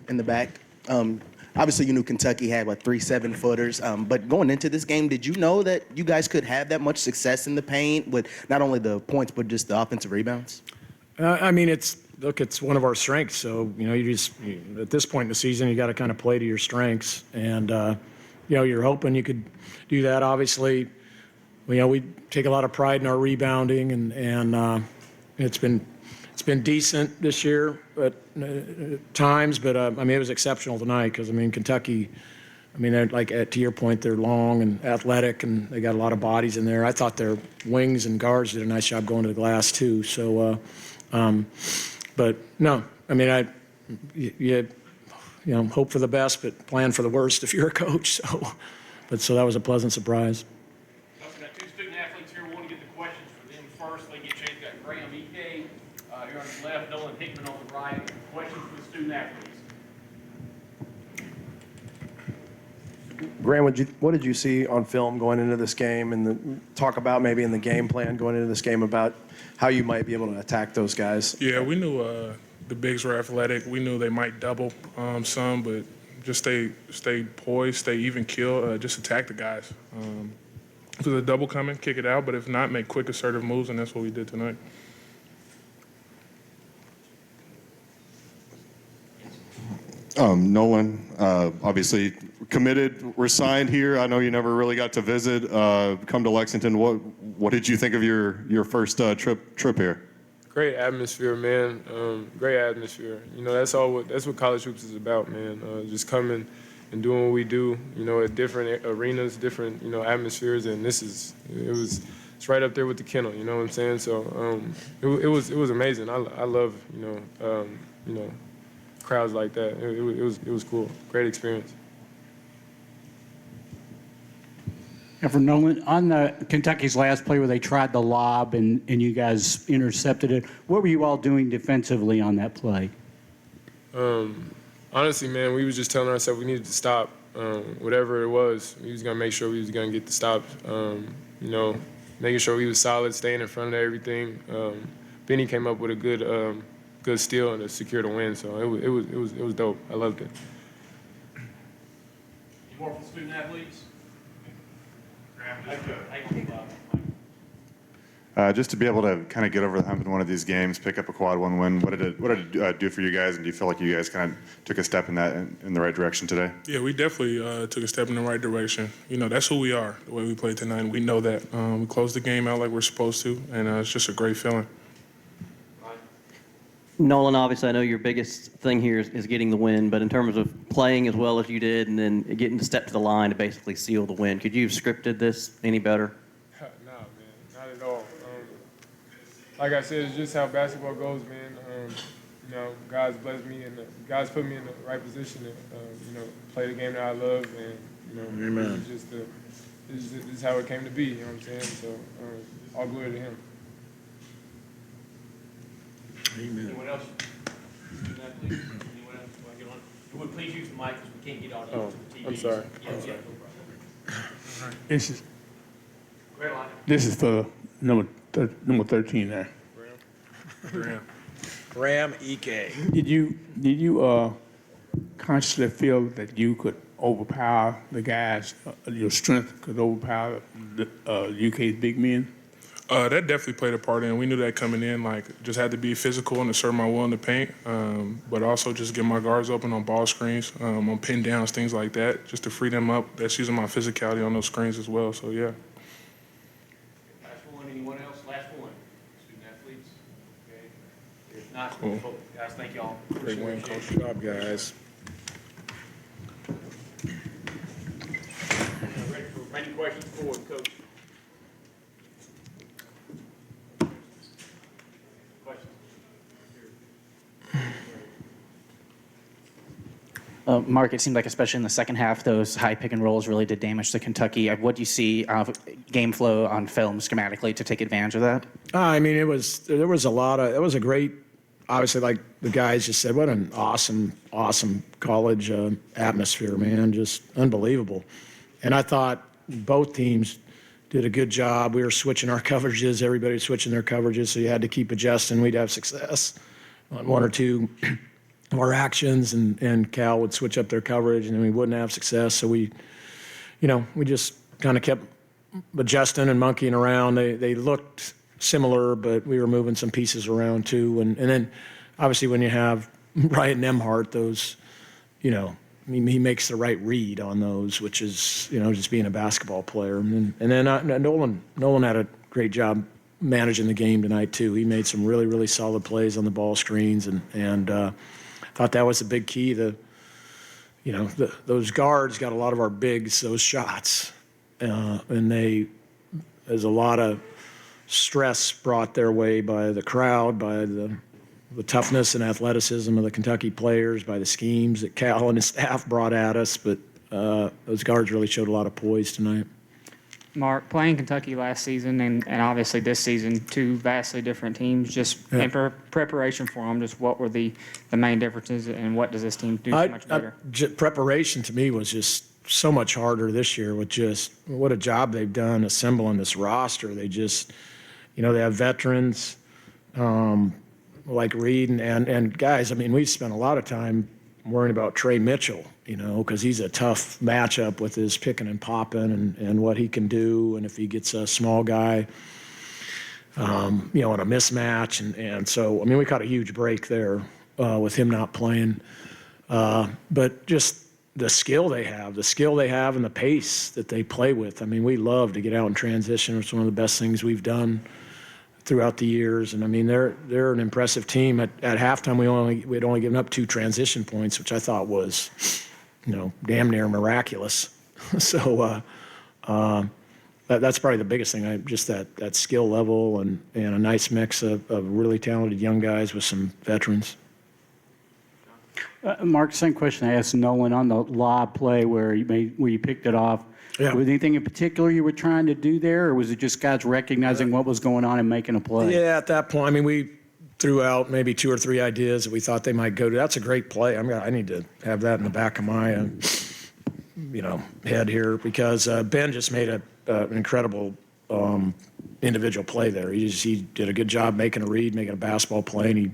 in the back. Obviously, you knew Kentucky had, 3 7-footers. But going into this game, did you know that you guys could have that much success in the paint with not only the points, but just the offensive rebounds? It's one of our strengths. So, at this point in the season, you got to kind of play to your strengths. And, you're hoping you could do that. Obviously, we take a lot of pride in our rebounding, and it's been decent this year at times. But, it was exceptional tonight because, Kentucky, they're to your point, they're long and athletic, and they got a lot of bodies in there. I thought their wings and guards did a nice job going to the glass, too. So, but no, hope for the best, but plan for the worst if you're a coach. So that was a pleasant surprise. We've got 2 student athletes here. We want to get the questions for them first. They get changed. We've got Graham Ike here on the left, Nolan Hickman on the right. Questions for the student athletes. Graham, what did you see on film going into this game, and talk about maybe in the game plan going into this game about how you might be able to attack those guys? Yeah, we knew the bigs were athletic. We knew they might double some, but just stay poised, stay even keel, just attack the guys. If there's a double coming, kick it out, but if not, make quick assertive moves, and that's what we did tonight. Nolan, obviously committed, we're signed here. I know you never really got to visit, come to Lexington. What did you think of your first trip here? Great atmosphere, man. Great atmosphere. That's what college hoops is about, man. Just coming and doing what we do, at different arenas, different, atmospheres, and it's right up there with the kennel, you know what I'm saying? So it was amazing. I love, crowds like that. It was cool. Great experience. And for Nolan, on the Kentucky's last play where they tried the lob and you guys intercepted it, what were you all doing defensively on that play? Honestly, man, we was just telling ourselves we needed to stop whatever it was. We was going to make sure we was going to get the stops, making sure we was solid, staying in front of everything. Benny came up with a good steal and to secure the win, so it was dope. I loved it. Any more for the student athletes? Just to be able to kind of get over the hump in one of these games, pick up a quad 1 win, what did it do for you guys, and do you feel like you guys kind of took a step in the right direction today? Yeah, we definitely took a step in the right direction. That's who we are, the way we played tonight. We know that. We closed the game out like we're supposed to, and it's just a great feeling. Nolan, obviously, I know your biggest thing here is getting the win, but in terms of playing as well as you did and then getting to step to the line to basically seal the win, could you have scripted this any better? Nah, man, not at all. Like I said, it's just how basketball goes, man. God's blessed me and God's put me in the right position to, play the game that I love, and Amen. this is how it came to be. You know what I'm saying? So all glory to Him. Amen. Anyone else? Student athletes? Anyone else want to get on? You would please use the mic because we can't get audio to the TV. I'm sorry. Yeah, no problem. This is Go ahead, Lonnie. this is for number 13 there. Graham Ike. Did you consciously feel that you could overpower the guys? Your strength could overpower the UK's big men? That definitely played a part in. We knew that coming in, just had to be physical and assert my will in the paint, but also just get my guards open on ball screens, on pin downs, things like that, just to free them up. That's using my physicality on those screens as well, so yeah. Last one. Anyone else? Last one. Student athletes? Okay. If not, Cool. guys, thank y'all. Great win, coach. Good job, guys. Ready for any questions for the coach? Mark, it seemed like especially in the second half, those high pick and rolls really did damage to Kentucky. What do you see game flow on film schematically to take advantage of that? There was a lot of, it was a great, obviously, like the guys just said, what an awesome college atmosphere, man, just unbelievable. And I thought both teams did a good job. We were switching our coverages, everybody was switching their coverages, so you had to keep adjusting. We'd have success on one or two our actions, and Cal would switch up their coverage, and then we wouldn't have success. So we just kind of kept adjusting and monkeying around. They looked similar, but we were moving some pieces around too. And then obviously when you have Ryan Nemhart, those, he makes the right read on those, which is, just being a basketball player. And then Nolan had a great job managing the game tonight too. He made some really, really solid plays on the ball screens, and thought that was a big key. Those guards got a lot of our bigs, those shots, and there's a lot of stress brought their way by the crowd, by the toughness and athleticism of the Kentucky players, by the schemes that Cal and his staff brought at us. But those guards really showed a lot of poise tonight. Mark, playing Kentucky last season and obviously this season, two vastly different teams, just in preparation for them, just what were the main differences and what does this team do so much better? Preparation to me was just so much harder this year with just what a job they've done assembling this roster. They just, they have veterans like Reed and guys. I mean, we've spent a lot of time worrying about Trey Mitchell, because he's a tough matchup with his picking and popping and what he can do. And if he gets a small guy, in a mismatch. And so, I mean, we caught a huge break there with him not playing. But just the skill they have and the pace that they play with. I mean, we love to get out and transition. It's one of the best things we've done throughout the years. And I mean, they're an impressive team. At halftime, we'd only given up 2 transition points, which I thought was, damn near miraculous. So that's probably the biggest thing. Just that skill level and a nice mix of really talented young guys with some veterans. Mark, same question I asked Nolan on the lob play where you picked it off. Yeah. Was anything in particular you were trying to do there, or was it just guys recognizing what was going on and making a play? Yeah, at that point, I mean, we threw out maybe 2 or 3 ideas that we thought they might go to. That's a great play. I need to have that in the back of my, head here, because Ben just made an incredible individual play there. He did a good job making a read, making a basketball play,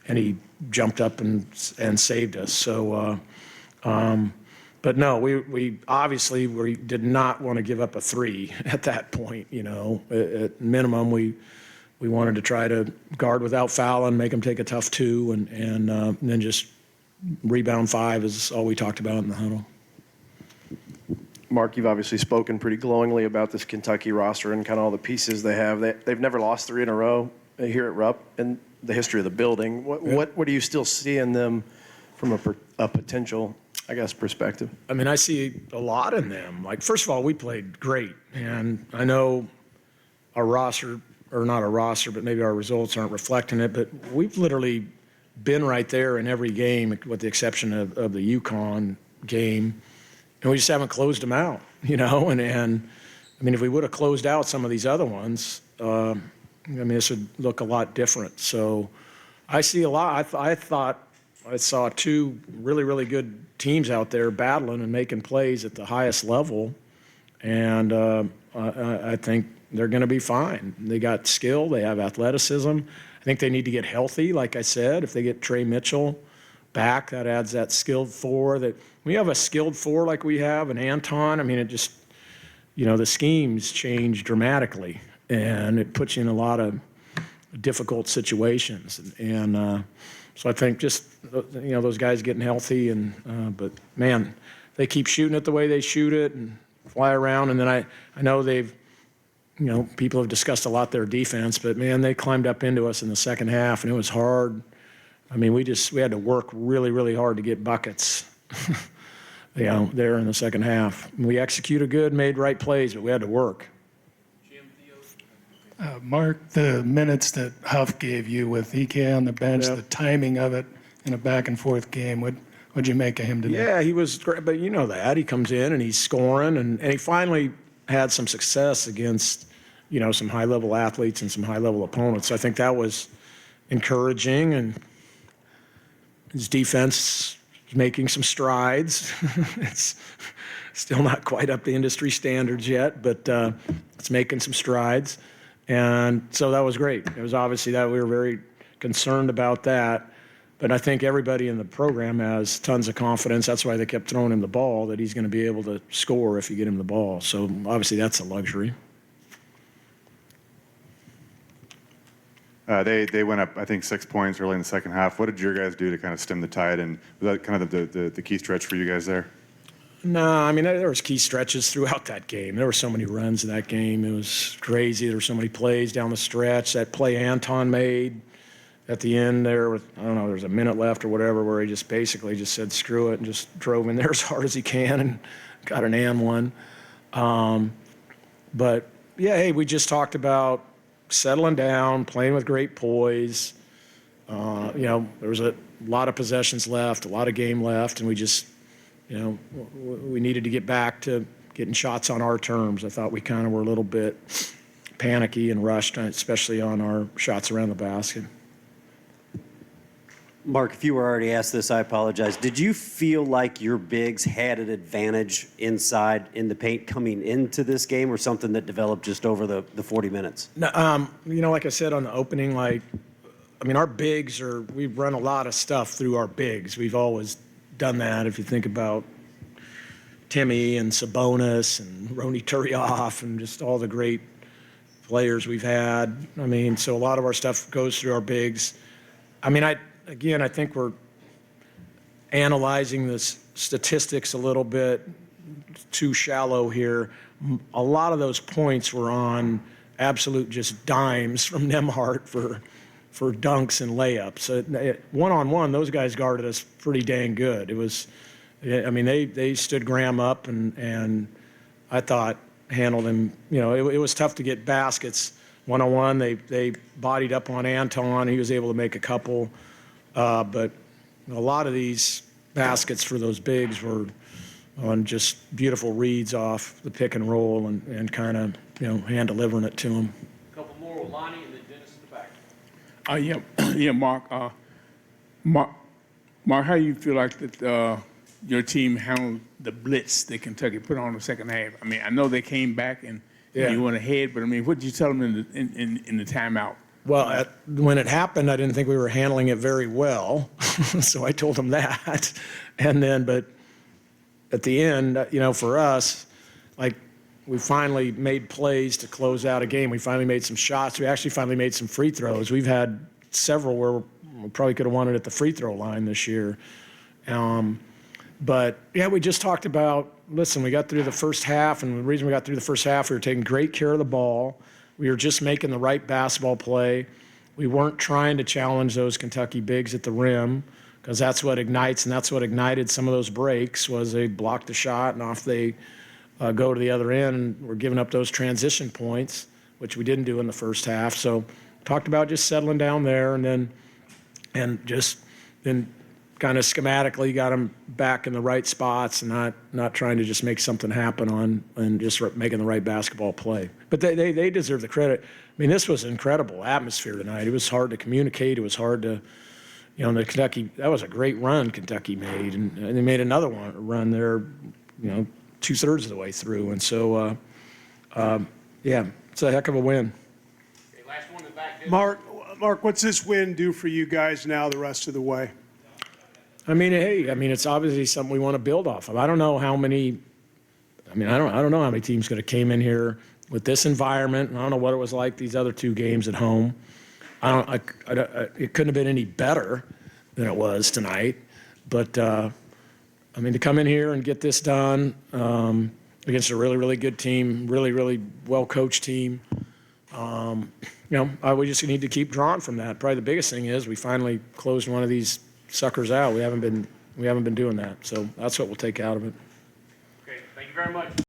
and he jumped up and saved us. So. But no, we obviously did not want to give up a 3 at that point. At minimum, we wanted to try to guard without fouling, make them take a tough 2, and then just rebound 5 is all we talked about in the huddle. Mark, you've obviously spoken pretty glowingly about this Kentucky roster and kind of all the pieces they have. They've never lost 3 in a row here at Rupp in the history of the building. What do you still see in them from a potential, perspective? I mean, I see a lot in them. Like, first of all, we played great. And I know our roster, or not our roster, but maybe our results aren't reflecting it, but we've literally been right there in every game, with the exception of the UConn game. And we just haven't closed them out, And I mean, if we would have closed out some of these other ones, this would look a lot different. So I see a lot. I thought I saw 2 really, really good teams out there battling and making plays at the highest level, and I think they're going to be fine. They got skill. They have athleticism. I think they need to get healthy, like I said. If they get Trey Mitchell back, that adds that skilled 4. That we have a skilled 4 like we have, and Anton. I mean, it just, the schemes change dramatically, and it puts you in a lot of difficult situations. And so I think just, those guys getting healthy, but man, they keep shooting it the way they shoot it and fly around. And then I know they've, people have discussed a lot their defense, but man, they climbed up into us in the second half, and it was hard. I mean, we had to work really, really hard to get buckets, there in the second half. We executed good, made right plays, but we had to work. Mark, the minutes that Huff gave you with EK on the bench, the timing of it in a back-and-forth game, what'd you make of him today? Yeah, he was great, but that. He comes in and he's scoring, and he finally had some success against, some high-level athletes and some high-level opponents. So I think that was encouraging, and his defense is making some strides. It's still not quite up to industry standards yet, but it's making some strides. And so that was great. It was obviously that we were very concerned about that. But I think everybody in the program has tons of confidence. That's why they kept throwing him the ball, that he's going to be able to score if you get him the ball. So obviously that's a luxury. They went up, I think, 6 points early in the second half. What did your guys do to kind of stem the tide? And was that kind of the key stretch for you guys there? No, I mean, there was key stretches throughout that game. There were so many runs in that game. It was crazy. There were so many plays down the stretch. That play Anton made at the end there with, I don't know, there was a minute left or whatever, where he just basically just said, screw it, and just drove in there as hard as he can and got an and one. But, yeah, hey, we just talked about settling down, playing with great poise. You know, there was a lot of possessions left, a lot of game left, and we just, you know, we needed to get back to getting shots on our terms. I thought we kind of were a little bit panicky and rushed, especially on our shots around the basket. Mark, if you were already asked this, I apologize. Did you feel like your bigs had an advantage inside in the paint coming into this game, or something that developed just over the 40 minutes? No, you know, like I said on the opening, like, I mean, our bigs we've run a lot of stuff through our bigs. We've always done that. If you think about Timmy and Sabonis and Roni Turioff and just all the great players we've had. I mean, so a lot of our stuff goes through our bigs. I mean, I think we're analyzing the statistics a little bit too shallow here. A lot of those points were on absolute just dimes from Nembhard for dunks and layups. So one-on-one, those guys guarded us pretty dang good. It was, I mean, they stood Graham up and I thought handled him. You know, it was tough to get baskets one-on-one. They bodied up on Anton. He was able to make a couple. But a lot of these baskets for those bigs were on just beautiful reads off the pick and roll and kind of, you know, hand delivering it to them. A couple more with Lonnie and then Dennis in the back. Mark, how do you feel like that your team handled the blitz that Kentucky put on the second half? I mean, I know they came back and you went ahead, but I mean, what did you tell them in the timeout? Well, when it happened, I didn't think we were handling it very well, so I told them that. And then, but at the end, you know, for us, like, we finally made plays to close out a game. We finally made some shots. We actually finally made some free throws. We've had several where we probably could have won it at the free throw line this year. But, yeah, we just talked about, listen, we got through the first half, and the reason we got through the first half, we were taking great care of the ball. We were just making the right basketball play. We weren't trying to challenge those Kentucky bigs at the rim, because that's what ignites, and that's what ignited some of those breaks, was they blocked the shot, and off they go to the other end, and we're giving up those transition points, which we didn't do in the first half. So talked about just settling down there, and then kind of schematically got them back in the right spots and not trying to just make something happen and just making the right basketball play. But they deserve the credit. I mean, this was an incredible atmosphere tonight. It was hard to communicate. It was hard to, you know, that was a great run Kentucky made, and they made another run there, you know, 2/3 of the way through. And so, yeah, it's a heck of a win. Okay, last one in the back. Dennis. Mark, what's this win do for you guys now the rest of the way? I mean, hey, it's obviously something we want to build off of. I don't know how many teams could have came in here with this environment. I don't know what it was like these other two games at home. It couldn't have been any better than it was tonight. But, to come in here and get this done against a really, really good team, really, really well-coached team, we just need to keep drawing from that. Probably the biggest thing is we finally closed one of these suckers out. We haven't been doing that. So that's what we'll take out of it. Okay, thank you very much.